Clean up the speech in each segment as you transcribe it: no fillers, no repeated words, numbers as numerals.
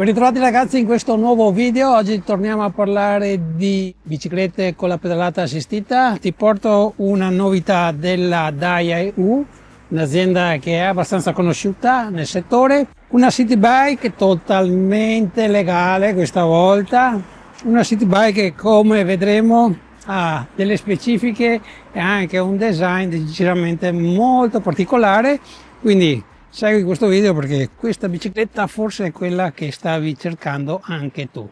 Ben ritrovati ragazzi in questo nuovo video. Oggi torniamo a parlare di biciclette con la pedalata assistita. Ti porto una novità della Daiwa, un'azienda che è abbastanza conosciuta nel settore. Una city bike totalmente legale questa volta, una city bike che, come vedremo, ha delle specifiche e anche un design decisamente molto particolare, quindi segui questo video perché questa bicicletta forse è quella che stavi cercando anche tu.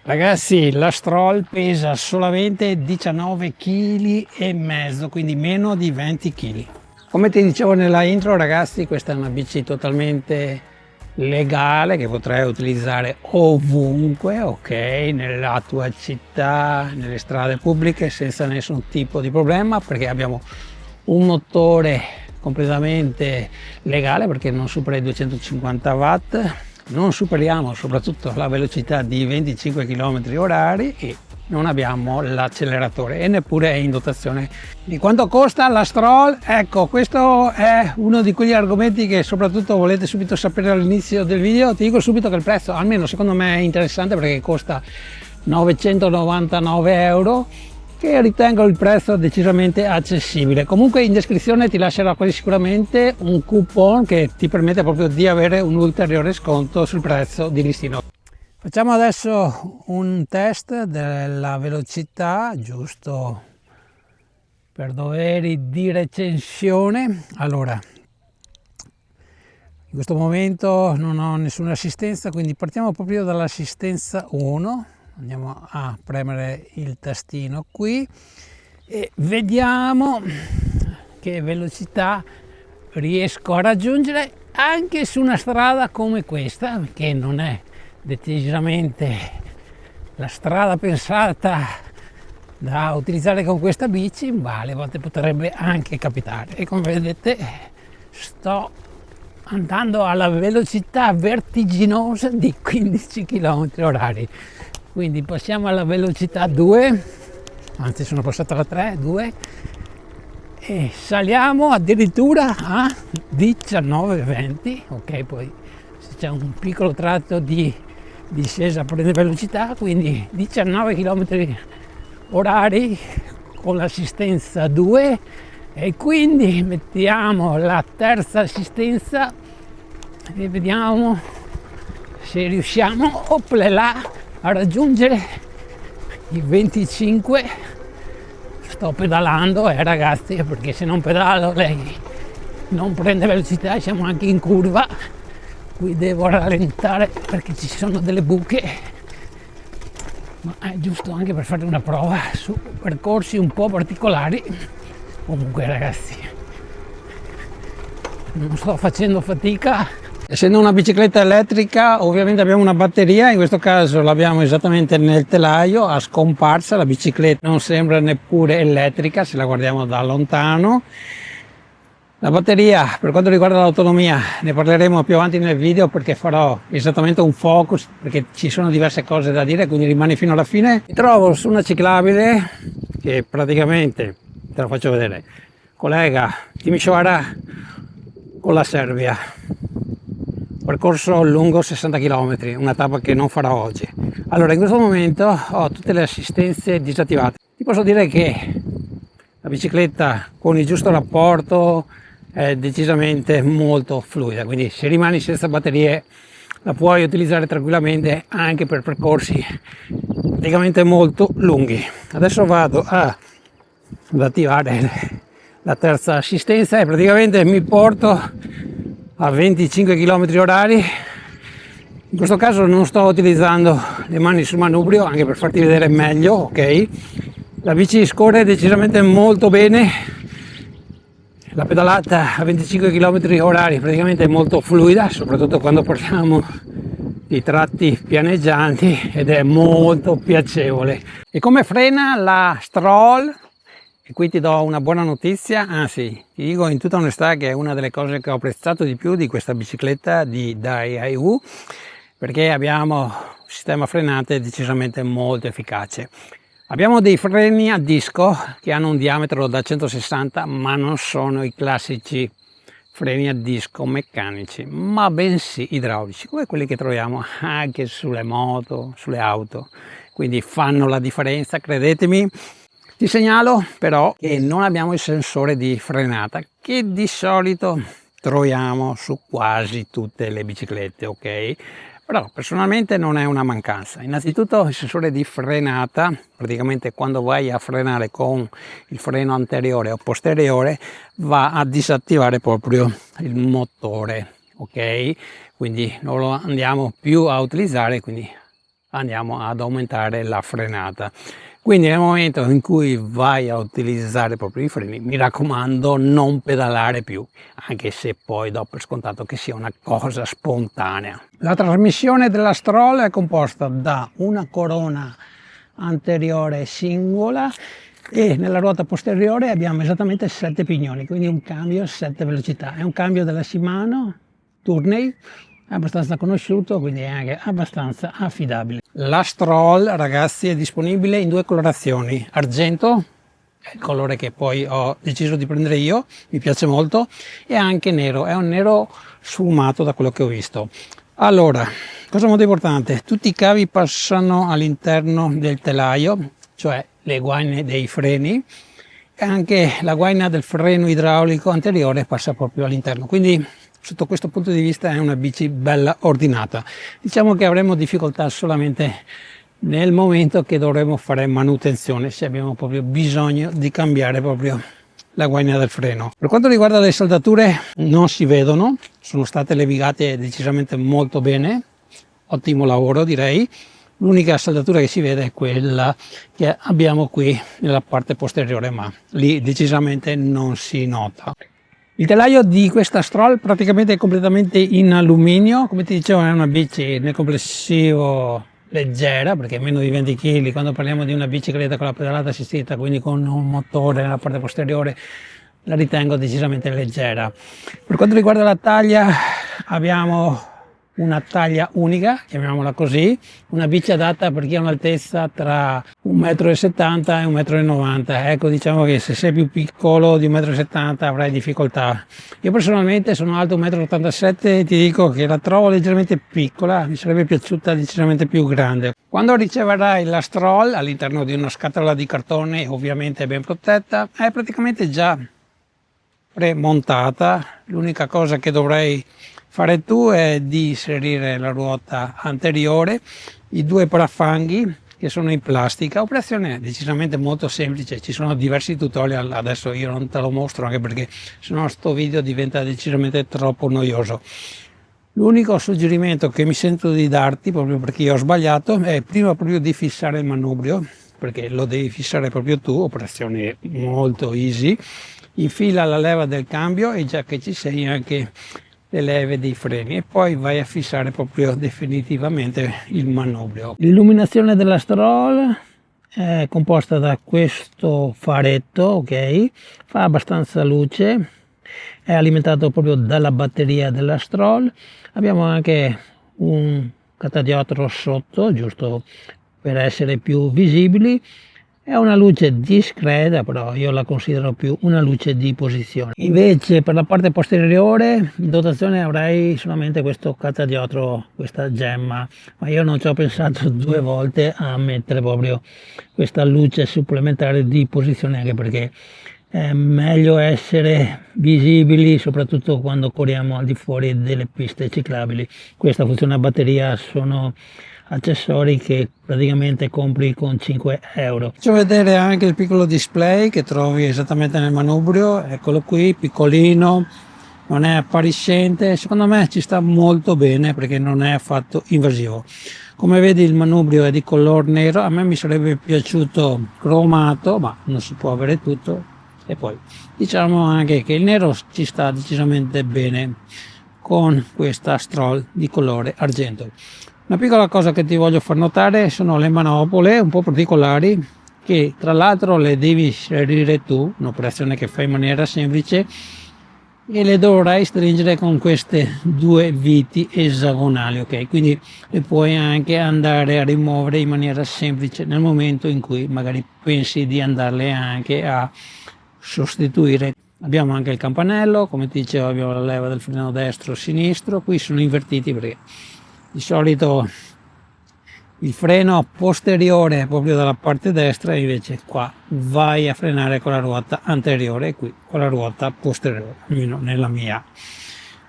Ragazzi, la Stroll pesa solamente 19,5 kg, quindi meno di 20 kg. Come ti dicevo nella intro, ragazzi, questa è una bici totalmente legale che potrai utilizzare ovunque, ok, nella tua città, nelle strade pubbliche senza nessun tipo di problema, perché abbiamo un motore completamente legale perché non supera i 250 watt, non superiamo soprattutto la velocità di 25 km/h e non abbiamo l'acceleratore e neppure è in dotazione. Di quanto costa la Stroll? Ecco, questo è uno di quegli argomenti che soprattutto volete subito sapere all'inizio del video. Ti dico subito che il prezzo, almeno secondo me, è interessante perché costa 999 euro, che ritengo il prezzo decisamente accessibile. Comunque in descrizione ti lascerò quasi sicuramente un coupon che ti permette proprio di avere un ulteriore sconto sul prezzo di listino. Facciamo adesso un test della velocità, giusto per doveri di recensione. Allora, in questo momento non ho nessuna assistenza, quindi partiamo proprio dall'assistenza 1. Andiamo a premere il tastino qui e vediamo che velocità riesco a raggiungere anche su una strada come questa, che non è decisamente la strada pensata da utilizzare con questa bici, ma alle volte potrebbe anche capitare. E come vedete sto andando alla velocità vertiginosa di 15 km/h. Quindi passiamo alla velocità 2, anzi sono passato alla 3, 2, e saliamo addirittura a 19-20, ok, poi se c'è un piccolo tratto di discesa prende velocità, quindi 19 km/h con l'assistenza 2, e quindi mettiamo la terza assistenza e vediamo se riusciamo a raggiungere i 25. Sto pedalando ragazzi, perché se non pedalo lei non prende velocità, siamo anche in curva, qui devo rallentare perché ci sono delle buche, ma è giusto anche per fare una prova su percorsi un po' particolari. Comunque ragazzi, non sto facendo fatica. Essendo una bicicletta elettrica, ovviamente abbiamo una batteria, in questo caso l'abbiamo esattamente nel telaio, a scomparsa. La bicicletta non sembra neppure elettrica se la guardiamo da lontano. La batteria, per quanto riguarda l'autonomia, ne parleremo più avanti nel video perché farò esattamente un focus, perché ci sono diverse cose da dire, quindi rimani fino alla fine. Mi trovo su una ciclabile che praticamente, te lo faccio vedere, collega Timișoara con la Serbia. Percorso lungo 60 km, una tappa che non farò oggi. Allora, in questo momento ho tutte le assistenze disattivate. Ti posso dire che la bicicletta con il giusto rapporto è decisamente molto fluida, quindi se rimani senza batterie la puoi utilizzare tranquillamente anche per percorsi praticamente molto lunghi. Adesso vado ad attivare la terza assistenza e praticamente mi porto a 25 km/h. In questo caso non sto utilizzando le mani sul manubrio, anche per farti vedere meglio, ok? La bici scorre decisamente molto bene, la pedalata a 25 km/h praticamente è molto fluida, soprattutto quando parliamo di tratti pianeggianti, ed è molto piacevole. E come frena la Stroll? E qui ti do una buona notizia, anzi ti dico in tutta onestà che è una delle cose che ho apprezzato di più di questa bicicletta di Daiwa, perché abbiamo un sistema frenante decisamente molto efficace. Abbiamo dei freni a disco che hanno un diametro da 160, ma non sono i classici freni a disco meccanici, ma bensì idraulici, come quelli che troviamo anche sulle moto, sulle auto, quindi fanno la differenza, credetemi. Ti segnalo però che non abbiamo il sensore di frenata che di solito troviamo su quasi tutte le biciclette, ok? Però personalmente non è una mancanza. Innanzitutto il sensore di frenata, praticamente quando vai a frenare con il freno anteriore o posteriore, va a disattivare proprio il motore, ok? Quindi non lo andiamo più a utilizzare, quindi andiamo ad aumentare la frenata. Quindi nel momento in cui vai a utilizzare proprio i freni, mi raccomando, non pedalare più, anche se poi do per scontato che sia una cosa spontanea. La trasmissione della Stroll è composta da una corona anteriore singola e nella ruota posteriore abbiamo esattamente 7 pignoni, quindi un cambio a 7 velocità. È un cambio della Shimano Tourney, è abbastanza conosciuto, quindi è anche abbastanza affidabile. La Stroll, ragazzi, è disponibile in 2 colorazioni: argento, è il colore che poi ho deciso di prendere io, mi piace molto, e anche nero, è un nero sfumato da quello che ho visto. Allora, cosa molto importante, tutti i cavi passano all'interno del telaio, cioè le guaine dei freni, e anche la guaina del freno idraulico anteriore passa proprio all'interno, quindi sotto questo punto di vista è una bici bella ordinata. Diciamo che avremo difficoltà solamente nel momento che dovremo fare manutenzione, se abbiamo proprio bisogno di cambiare proprio la guaina del freno. Per quanto riguarda le saldature, non si vedono, sono state levigate decisamente molto bene, ottimo lavoro direi. L'unica saldatura che si vede è quella che abbiamo qui nella parte posteriore, ma lì decisamente non si nota. Il telaio di questa Stroll praticamente è completamente in alluminio, come ti dicevo è una bici nel complessivo leggera, perché meno di 20 kg, quando parliamo di una bicicletta con la pedalata assistita, quindi con un motore nella parte posteriore, la ritengo decisamente leggera. Per quanto riguarda la taglia, abbiamo una taglia unica, chiamiamola così, una bici adatta per chi ha un'altezza tra 1,70 m e 1,90 m. Ecco, diciamo che se sei più piccolo di 1,70 m avrai difficoltà. Io personalmente sono alto 1,87 m e ti dico che la trovo leggermente piccola, mi sarebbe piaciuta decisamente più grande. Quando riceverai la Stroll all'interno di una scatola di cartone, ovviamente ben protetta, è praticamente già premontata. L'unica cosa che dovrei fare tu è di inserire la ruota anteriore, i 2 parafanghi che sono in plastica, operazione decisamente molto semplice, ci sono diversi tutorial, adesso io non te lo mostro anche perché sennò sto video diventa decisamente troppo noioso. L'unico suggerimento che mi sento di darti, proprio perché io ho sbagliato, è prima proprio di fissare il manubrio, perché lo devi fissare proprio tu, operazione molto easy, infila la leva del cambio e già che ci sei anche le leve dei freni e poi vai a fissare proprio definitivamente il manubrio. L'illuminazione della Stroll è composta da questo faretto, ok, fa abbastanza luce, è alimentato proprio dalla batteria della Stroll. Abbiamo anche un catadiotro sotto, giusto per essere più visibili. È una luce discreta, però io la considero più una luce di posizione. Invece per la parte posteriore in dotazione avrei solamente questo catadiotro, questa gemma, ma io non ci ho pensato 2 volte a mettere proprio questa luce supplementare di posizione, anche perché è meglio essere visibili soprattutto quando corriamo al di fuori delle piste ciclabili. Questa funziona a batteria, sono accessori che praticamente compri con 5 euro. Faccio vedere anche il piccolo display che trovi esattamente nel manubrio, eccolo qui, piccolino, non è appariscente, secondo me ci sta molto bene perché non è affatto invasivo. Come vedi il manubrio è di color nero, a me mi sarebbe piaciuto cromato, ma non si può avere tutto, e poi diciamo anche che il nero ci sta decisamente bene con questa Stroll di colore argento. Una piccola cosa che ti voglio far notare sono le manopole un po' particolari, che tra l'altro le devi inserire tu, un'operazione che fai in maniera semplice, e le dovrai stringere con queste 2 viti esagonali, ok? Quindi le puoi anche andare a rimuovere in maniera semplice nel momento in cui magari pensi di andarle anche a sostituire abbiamo anche il campanello, come ti dicevo abbiamo la leva del freno destro sinistro, qui sono invertiti perché di solito il freno posteriore è proprio dalla parte destra, invece qua vai a frenare con la ruota anteriore e qui con la ruota posteriore, almeno nella mia.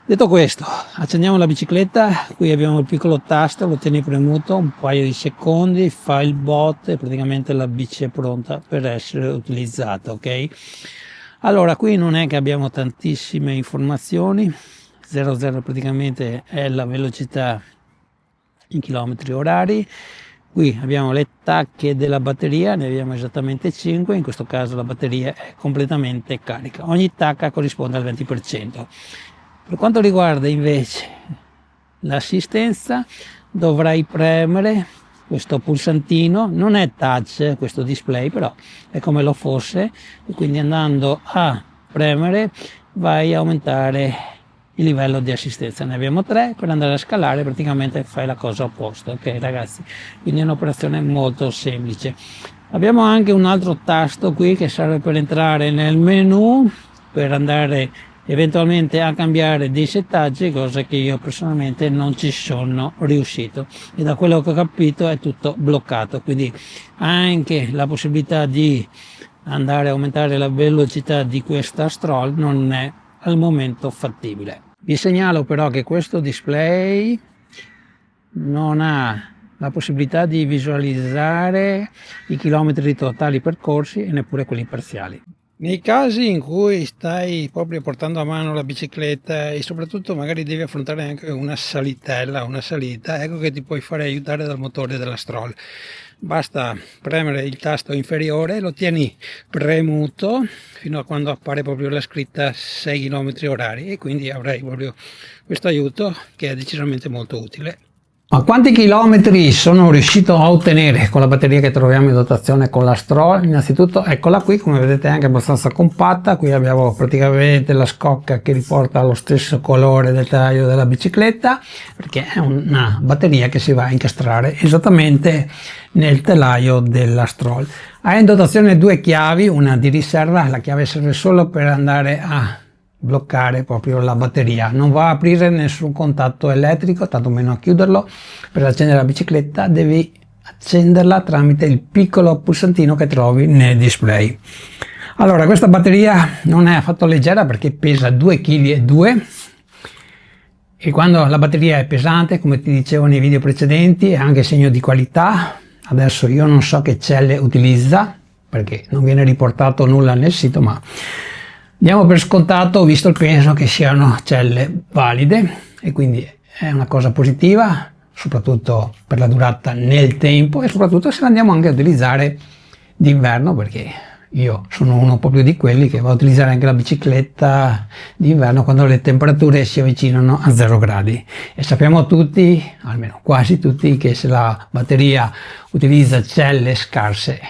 Detto questo, accendiamo la bicicletta, qui abbiamo il piccolo tasto, lo tieni premuto un paio di secondi, fai il bot e praticamente la bici è pronta per essere utilizzata, ok? Allora, qui non è che abbiamo tantissime informazioni, 00 praticamente è la velocità in chilometri orari. Qui abbiamo le tacche della batteria, ne abbiamo esattamente 5, in questo caso la batteria è completamente carica, ogni tacca corrisponde al 20%. Per quanto riguarda invece l'assistenza, dovrai premere questo pulsantino, non è touch questo display, però è come lo fosse, e quindi andando a premere vai a aumentare il livello di assistenza. Ne abbiamo 3, per andare a scalare praticamente fai la cosa opposta, ok ragazzi? Quindi è un'operazione molto semplice. Abbiamo anche un altro tasto qui che serve per entrare nel menu, per andare eventualmente a cambiare dei settaggi, cosa che io personalmente non ci sono riuscito, e da quello che ho capito è tutto bloccato, quindi anche la possibilità di andare a aumentare la velocità di questa stroll non è al momento fattibile. Vi segnalo però che questo display non ha la possibilità di visualizzare i chilometri totali percorsi e neppure quelli parziali. Nei casi in cui stai proprio portando a mano la bicicletta e soprattutto magari devi affrontare anche una salitella, una salita, ecco che ti puoi fare aiutare dal motore della stroll. Basta premere il tasto inferiore, lo tieni premuto fino a quando appare proprio la scritta 6 km orari e quindi avrai proprio questo aiuto che è decisamente molto utile. Ma quanti chilometri sono riuscito a ottenere con la batteria che troviamo in dotazione con la Stroll? Innanzitutto eccola qui, come vedete è anche abbastanza compatta, qui abbiamo praticamente la scocca che riporta allo stesso colore del telaio della bicicletta, perché è una batteria che si va a incastrare esattamente nel telaio della Stroll. Ha in dotazione 2 chiavi, una di riserva, la chiave serve solo per andare a bloccare proprio la batteria, non va a aprire nessun contatto elettrico, tanto meno a chiuderlo. Per accendere la bicicletta devi accenderla tramite il piccolo pulsantino che trovi nel display. Allora, questa batteria non è affatto leggera perché pesa 2,2 kg e quando la batteria è pesante, come ti dicevo nei video precedenti, è anche segno di qualità. Adesso io non so che celle utilizza perché non viene riportato nulla nel sito, ma diamo per scontato, visto il peso, che siano celle valide e quindi è una cosa positiva, soprattutto per la durata nel tempo e soprattutto se la andiamo anche a utilizzare d'inverno, perché io sono uno proprio di quelli che va a utilizzare anche la bicicletta d'inverno quando le temperature si avvicinano a 0 gradi. E sappiamo tutti, almeno quasi tutti, che se la batteria utilizza celle scarse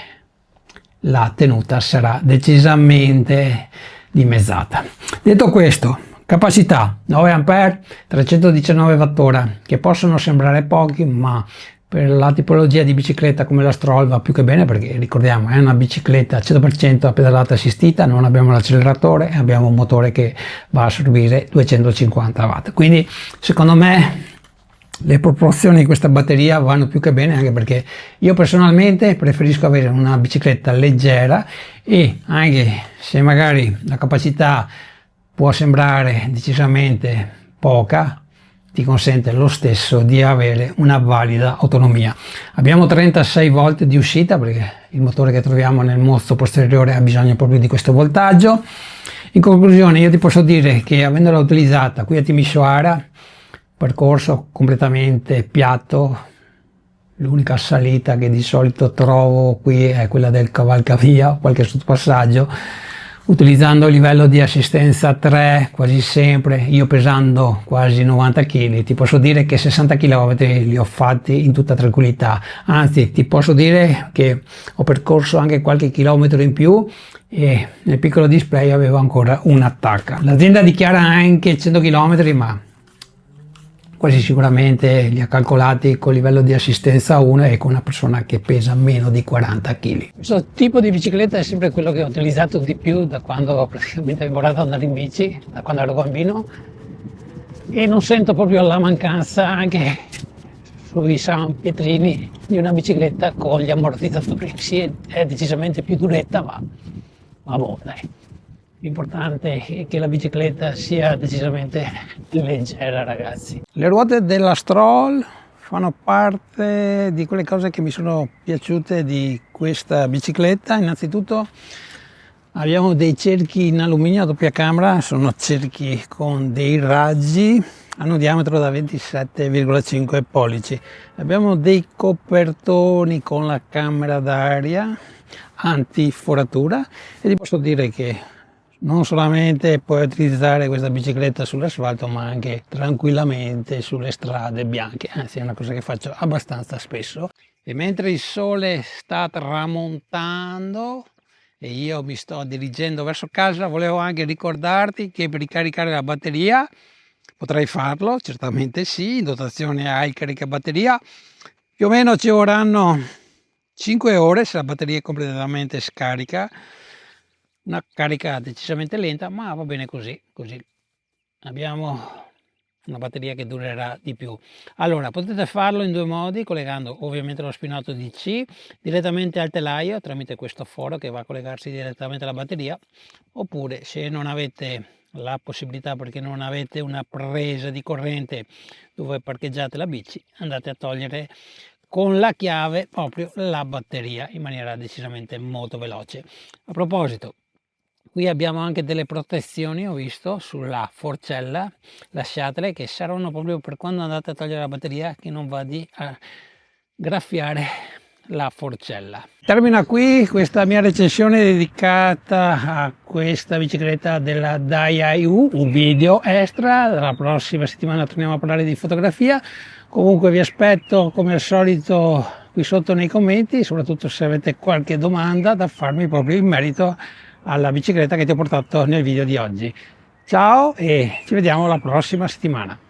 la tenuta sarà decisamente dimezzata. Detto questo, capacità 9 A, 319 Wh, che possono sembrare pochi, ma per la tipologia di bicicletta come la Stroll va più che bene, perché ricordiamo è una bicicletta 100% a pedalata assistita, non abbiamo l'acceleratore e abbiamo un motore che va a assorbire 250 watt. Quindi secondo me le proporzioni di questa batteria vanno più che bene, anche perché io personalmente preferisco avere una bicicletta leggera e anche se magari la capacità può sembrare decisamente poca, ti consente lo stesso di avere una valida autonomia. Abbiamo 36 volt di uscita perché il motore che troviamo nel mozzo posteriore ha bisogno proprio di questo voltaggio. In conclusione io ti posso dire che avendola utilizzata qui a Timisoara, percorso completamente piatto, l'unica salita che di solito trovo qui è quella del cavalcavia, qualche sottopassaggio, utilizzando il livello di assistenza 3 quasi sempre, io pesando quasi 90 kg, ti posso dire che 60 km li ho fatti in tutta tranquillità, anzi ti posso dire che ho percorso anche qualche chilometro in più e nel piccolo display avevo ancora un'attacca. L'azienda dichiara anche 100 km, ma quasi sicuramente li ha calcolati con livello di assistenza 1 e con una persona che pesa meno di 40 kg. Questo tipo di bicicletta è sempre quello che ho utilizzato di più da quando praticamente ho imparato ad andare in bici, da quando ero bambino, e non sento proprio la mancanza anche sui San Pietrini di una bicicletta con gli ammortizzatori. Sì, è decisamente più duretta, ma boh, dai. L'importante è che la bicicletta sia decisamente leggera, ragazzi. Le ruote della Stroll fanno parte di quelle cose che mi sono piaciute di questa bicicletta. Innanzitutto abbiamo dei cerchi in alluminio a doppia camera, sono cerchi con dei raggi, hanno un diametro da 27,5 pollici. Abbiamo dei copertoni con la camera d'aria antiforatura e ti posso dire che non solamente puoi utilizzare questa bicicletta sull'asfalto, ma anche tranquillamente sulle strade bianche, anzi è una cosa che faccio abbastanza spesso. E mentre il sole sta tramontando e io mi sto dirigendo verso casa, volevo anche ricordarti che per ricaricare la batteria potrai farlo, certamente sì, in dotazione hai il caricabatteria, più o meno ci vorranno 5 ore se la batteria è completamente scarica. Una carica decisamente lenta, ma va bene così abbiamo una batteria che durerà di più. Allora, potete farlo in due modi, collegando ovviamente lo spinotto DC direttamente al telaio tramite questo foro che va a collegarsi direttamente alla batteria, oppure se non avete la possibilità, perché non avete una presa di corrente dove parcheggiate la bici, andate a togliere con la chiave proprio la batteria in maniera decisamente molto veloce. A proposito, qui abbiamo anche delle protezioni, ho visto, sulla forcella, lasciatele, che servono proprio per quando andate a togliere la batteria, che non vadi a graffiare la forcella. Termina qui questa mia recensione dedicata a questa bicicletta della Daiyu, un video extra. La prossima settimana torniamo a parlare di fotografia. Comunque vi aspetto come al solito qui sotto nei commenti, soprattutto se avete qualche domanda da farmi proprio in merito alla bicicletta che ti ho portato nel video di oggi. Ciao e ci vediamo la prossima settimana.